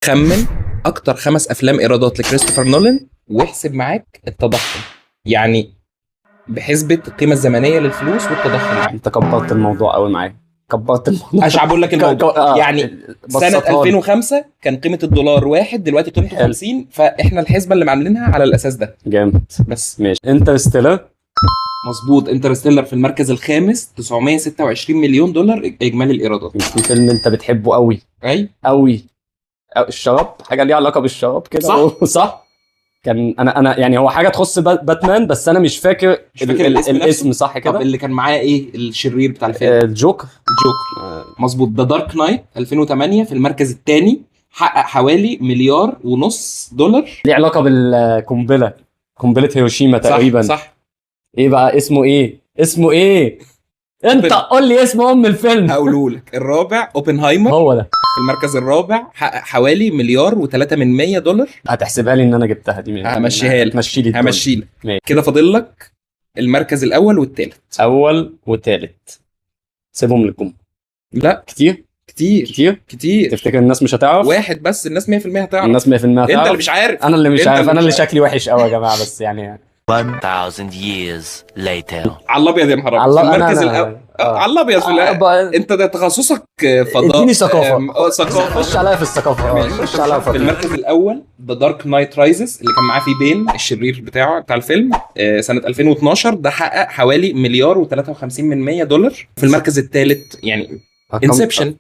خمن اكتر 5 افلام ايرادات لكريستوفر نولان واحسب معاك التضخم، يعني بحسبة القيمة الزمنية للفلوس والتضخم. انت كبرت الموضوع قوي معايا، كبرت الموضوع. اشعب لك الموضوع يعني سنة بسطها لي. 2005 كان قيمة الدولار 1، دلوقتي قيمته حلو. 50، فاحنا الحسبة اللي عاملينها على الاساس ده جامد. بس. ماشي، انترستيلر. مظبوط، انترستيلر في المركز الخامس، 926 مليون دولار اجمالي الايرادات. في فيلم انت بتحبه قوي اي قوي، الشراب، حاجه ليها علاقه بالشراب كده. صح. صح. كان انا يعني هو حاجه تخص باتمان، بس انا مش فاكر الاسم صح طب كده. اللي كان معاه ايه الشرير بتاع الفيلم؟ الجوكر. الجوكر. مظبوط، ده دارك نايت 2008 في المركز الثاني، حقق حوالي 1.5 مليار دولار. ليه علاقه بالقنبله، قنبله هيروشيما تقريبا. صح. ايه بقى اسمه ايه انت قول لي اسم الفيلم. هقوله لك، الرابع اوبنهايمر هو ده. في المركز الرابع، حقق حوالي 1.3 مليار دولار. هتحسبها لي ان انا جبتها دي. همشيها لك. همشي لي همشي لك ماشي. كده، فاضل لك المركز الاول والثالث. اول وثالث سيبهم لكم. لا كتير كتير كتير. تفتكر الناس مش هتعرف؟ واحد بس، الناس 100% هتعرف. الناس 100% هتعرف. انت اللي مش عارف. انا اللي مش انت عارف. انا اللي مش عارف. شكلي وحش قوي يا جماعه، بس يعني 1000 years later. على الابيض يا محمد، على في الأ- المركز أنا- الاول. آه. على الابيض في الأول. انت ده تخصصك فضاء. اديني ثقافه. ثقافه. خش عليا في الثقافه. خش عليا في المركز الاول ذا دارك نايت رايزز، اللي كان معاه فيه بين الشرير بتاع الفيلم، سنه 2012، ده حقق حوالي 1.53 مليار دولار. في المركز الثالث يعني انسبشن.